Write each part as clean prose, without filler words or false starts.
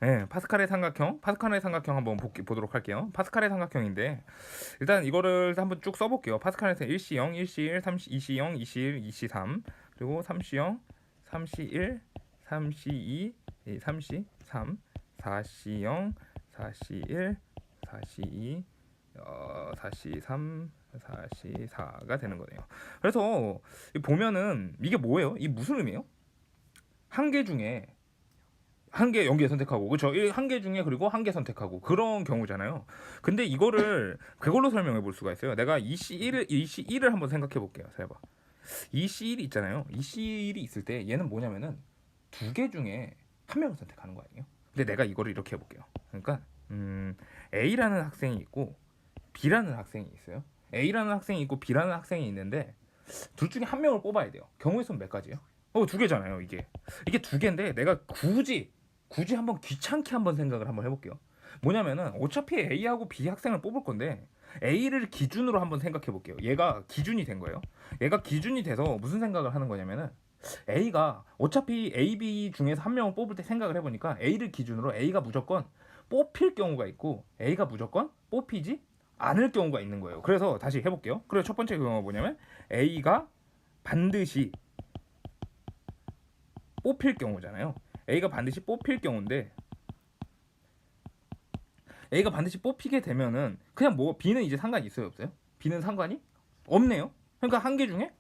네, 파스칼의 삼각형 한번 보도록 할게요. 파스칼의 삼각형인데 일단 이거를 한번 쭉 써볼게요. 파스칼에서 1C 0, 1C 1, 3C, 2C 0, 2C 1, 2C 3, 그리고 3C 0, 3C 1, 3C 2, 3C 3, 4C 0, 4C 1, 4C 2, 4C 3, 4C 4가 되는 거네요. 그래서 보면은 이게 뭐예요? 이 무슨 의미예요? 한 개 중에 한 개 연계 선택하고 그렇죠. 한 개 중에 그리고 한 개 선택하고 그런 경우잖아요. 근데 이거를 그걸로 설명해 볼 수가 있어요. 내가 EC1을 한번 생각해 볼게요. 잘 봐. EC1이 있잖아요. EC1이 있을 때 얘는 뭐냐면은 두 개 중에 한 명을 선택하는 거 아니에요? 근데 내가 이거를 이렇게 해 볼게요. 그러니까 A라는 학생이 있고 B라는 학생이 있어요. A라는 학생이 있고 B라는 학생이 있는데 둘 중에 한 명을 뽑아야 돼요. 경우의 수는 몇 가지예요? 두 개잖아요. 이게 두 개인데 내가 굳이 한번 귀찮게 한번 생각을 한번 해볼게요. 뭐냐면은 어차피 A하고 B 학생을 뽑을 건데 A를 기준으로 한번 생각해 볼게요. 얘가 기준이 된 거예요. 얘가 기준이 돼서 무슨 생각을 하는 거냐면은 A가 어차피 A, B 중에서 한 명을 뽑을 때 생각을 해보니까 A를 기준으로 A가 무조건 뽑힐 경우가 있고 A가 무조건 뽑히지 않을 경우가 있는 거예요. 그래서 다시 해볼게요. 그래서 첫 번째 경우가 뭐냐면 A가 반드시 뽑힐 경우잖아요. A가 반드시 뽑힐 경우인데 A가 반드시 뽑히게 되면은 그냥 뭐 B는 이제 상관이 있어요 없어요? B는 상관이 없네요. 그러니까 한 개 중에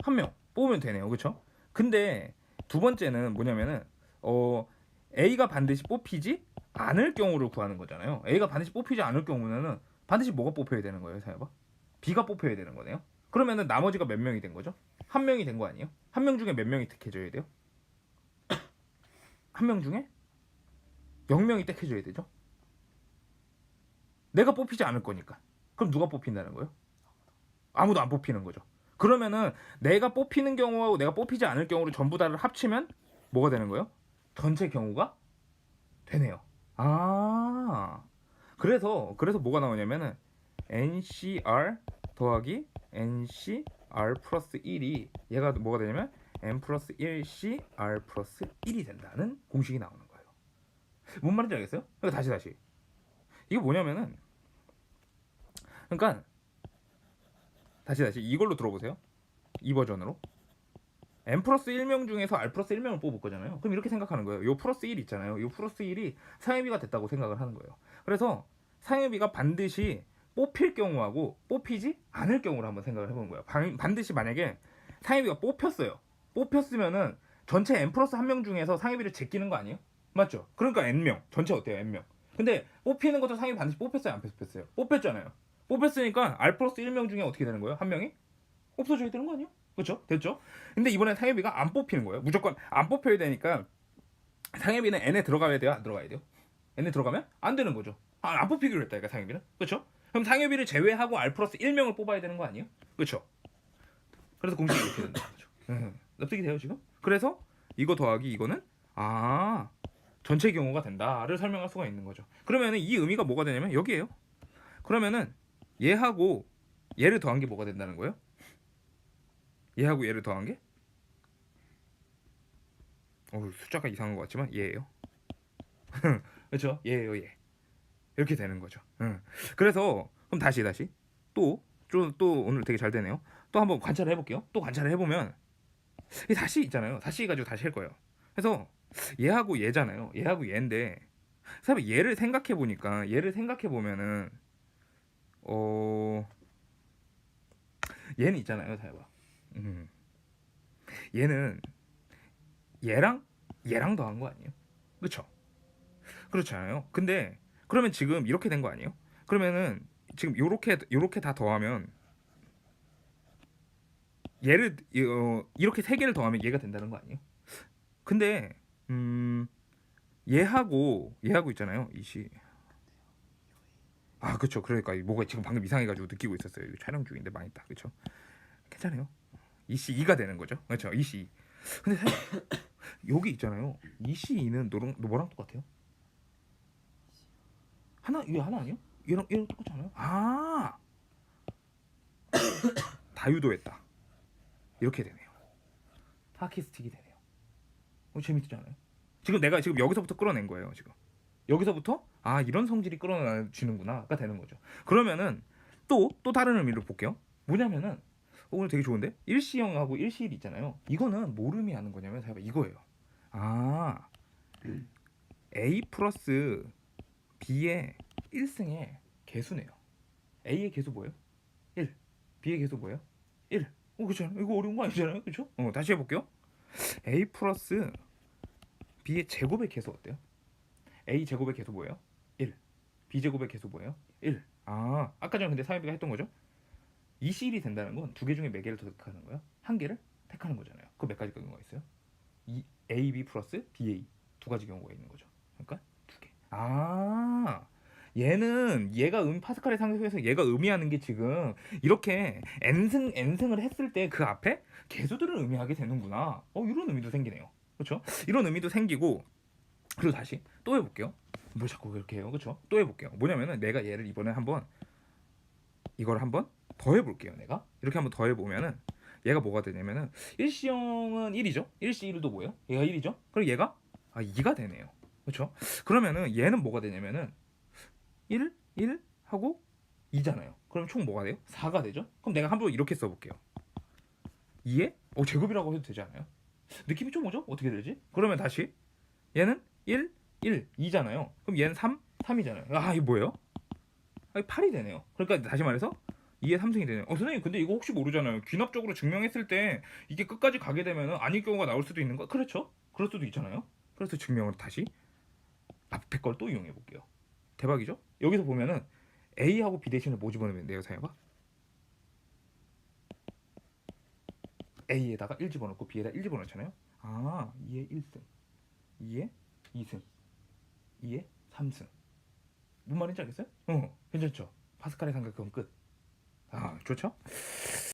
한 명 뽑으면 되네요. 그렇죠? 근데 두 번째는 뭐냐면은 A가 반드시 뽑히지 않을 경우를 구하는 거잖아요. A가 반드시 뽑히지 않을 경우는 반드시 뭐가 뽑혀야 되는 거예요? 생각해봐. B가 뽑혀야 되는 거네요. 그러면은 나머지가 몇 명이 된 거죠? 한 명이 된 거 아니에요? 한 명 중에 몇 명이 택해줘야 돼요? 한 명 중에 0명이 택해줘야 되죠? 내가 뽑히지 않을 거니까. 그럼 누가 뽑힌다는 거예요? 아무도 안 뽑히는 거죠. 그러면은 내가 뽑히는 경우하고 내가 뽑히지 않을 경우를 전부 다를 합치면 뭐가 되는 거예요? 전체 경우가 되네요. 아, 그래서 뭐가 나오냐면은 NCR 더하기 NCR 플러스 1이 얘가 뭐가 되냐면 N 플러스 1CR 플러스 1이 된다는 공식이 나오는 거예요. 뭔 말인지 알겠어요? 그러니까 다시 이게 뭐냐면은 그러니까 다시 이걸로 들어보세요. 이 버전으로 n 플러스 1명 중에서 r 플러스 1명을 뽑을 거잖아요. 그럼 이렇게 생각하는 거예요. 요 플러스 1 있잖아요. 요 플러스 1이 상위비가 됐다고 생각을 하는 거예요. 그래서 상위비가 반드시 뽑힐 경우하고 뽑히지 않을 경우를 한번 생각을 해보는 거예요. 반드시 만약에 상위비가 뽑혔어요. 뽑혔으면은 전체 n 플러스 1명 중에서 상위비를 제끼는 거 아니에요? 맞죠? 그러니까 n명. 전체 어때요? n명. 근데 뽑히는 것도 상위비 반드시 뽑혔어요? 안 뽑혔어요? 뽑혔잖아요. 뽑혔으니까 r 플러스 1명 중에 어떻게 되는 거예요? 한 명이? 없어져야 되는 거 아니에요? 그렇죠? 됐죠? 근데 이번엔 상해비가 안 뽑히는 거예요. 무조건 안 뽑혀야 되니까 상해비는 n에 들어가야 돼요? 안 들어가야 돼요? n에 들어가면 안 되는 거죠. 안 뽑히기로 했다니까 상해비는. 그렇죠? 그럼 상해비를 제외하고 r 플러스 1명을 뽑아야 되는 거 아니에요? 그렇죠? 그래서 공식이 이렇게 된다는 거죠. 납득이 돼요 지금? 그래서 이거 더하기 이거는 전체 경우가 된다를 설명할 수가 있는 거죠. 그러면은 이 의미가 뭐가 되냐면 여기에요. 그러면은 얘하고 얘를 더한 게 뭐가 된다는 거예요? 얘하고 얘를 더한 게 숫자가 이상한 것 같지만 얘예요. 그렇죠? 얘예요, 얘. 이렇게 되는 거죠. 그래서 그럼 다시 또 오늘 되게 잘 되네요. 또 한번 관찰을 해볼게요. 또 관찰을 해보면 다시 있잖아요. 다시 가지고 다시 할 거예요. 그래서 얘하고 얘잖아요. 얘하고 얘인데 사실 얘를 생각해 보면은 어 얘는 있잖아요. 잘 봐. 음, 얘는 얘랑 더한 거 아니에요? 그렇죠? 그렇잖아요. 근데 그러면 지금 이렇게 된 거 아니에요? 그러면은 지금 요렇게 다 더하면 얘를 이렇게 세 개를 더하면 얘가 된다는 거 아니에요? 근데 음 얘하고 있잖아요. 이시 그쵸. 그러니까 뭐가 지금 방금 이상해가지고 느끼고 있었어요. 이거 촬영 중인데 많이 있다. 그쵸? 괜찮아요. 이시 2가 되는 거죠. 그렇죠. 이시 2. 근데 사실 여기 있잖아요. 이시 2는 뭐랑 똑같아요? 이게 하나 아니에요? 얘랑 똑같지 않아요? 다유도했다. 이렇게 되네요. 타키스틱이 되네요. 재밌지 않아요? 지금 내가 지금 여기서부터 끌어낸 거예요. 지금 여기서부터 아 이런 성질이 끌어내지는구나가 되는 거죠. 그러면은 또 다른 의미로 볼게요. 뭐냐면은 오늘 되게 좋은데 일시형하고 일시일 있잖아요. 이거는 뭘 의미하는 거냐면 자 이거예요. 아 A 플러스 B의 1승의 개수네요. A의 개수 뭐예요? 1. B의 개수 뭐예요? 1. 그렇죠. 이거 어려운 거 아니잖아요. 그렇죠? 다시 해볼게요. A 플러스 B의 제곱의 개수 어때요? A 제곱의 개수 뭐예요? 1. B 제곱의 개수 뭐예요? 1. 아까 전에 근데 사연비가 했던 거죠? 이시1이 된다는 건 두 개 중에 몇 개를 더 택하는 거예요? 한 개를 택하는 거잖아요. 그 몇 가지 경우가 있어요? AB 플러스 BA 두 가지 경우가 있는 거죠. 그러니까 두 개. 얘가 파스칼의 상식에서 얘가 의미하는 게 지금 이렇게 n승을 했을 때 그 앞에 개수들을 의미하게 되는구나. 이런 의미도 생기네요. 그렇죠? 이런 의미도 생기고 그리고 다시 또 해볼게요. 뭐 자꾸 그렇게 해요. 그렇죠? 또 해볼게요. 뭐냐면은 내가 얘를 이번에 이걸 한번 더 해볼게요. 내가 이렇게 한번 더 해보면은 얘가 뭐가 되냐면은 일시형은 1이죠. 일시1도 뭐예요? 얘가 1이죠. 그럼 얘가 2가 되네요. 그렇죠? 그러면은 얘는 뭐가 되냐면은 1, 1 하고 2잖아요. 그럼 총 뭐가 돼요? 4가 되죠? 그럼 내가 한번 이렇게 써볼게요. 2에 제곱이라고 해도 되지 않아요? 느낌이 좀 오죠? 어떻게 되지? 그러면 다시 얘는 1, 1, 2잖아요. 그럼 얘는 3, 3이잖아요. 이거 뭐예요? 8이 되네요. 그러니까 다시 말해서 2에 3승이 되네요. 선생님 근데 이거 혹시 모르잖아요. 귀납적으로 증명했을 때 이게 끝까지 가게 되면 아닐 경우가 나올 수도 있는 거. 그렇죠? 그럴 수도 있잖아요. 그래서 증명을 다시 앞에 걸 또 이용해 볼게요. 대박이죠? 여기서 보면은 A하고 B 대신에 뭐 집어넣으면 돼요, 사연아? A에다가 1 집어넣고 B에다 1 집어넣잖아요. 2에 1승, 2에 2승, 2에 3승. 뭔 말인지 알겠어요? 괜찮죠? 파스칼의 삼각형 끝. 좋죠?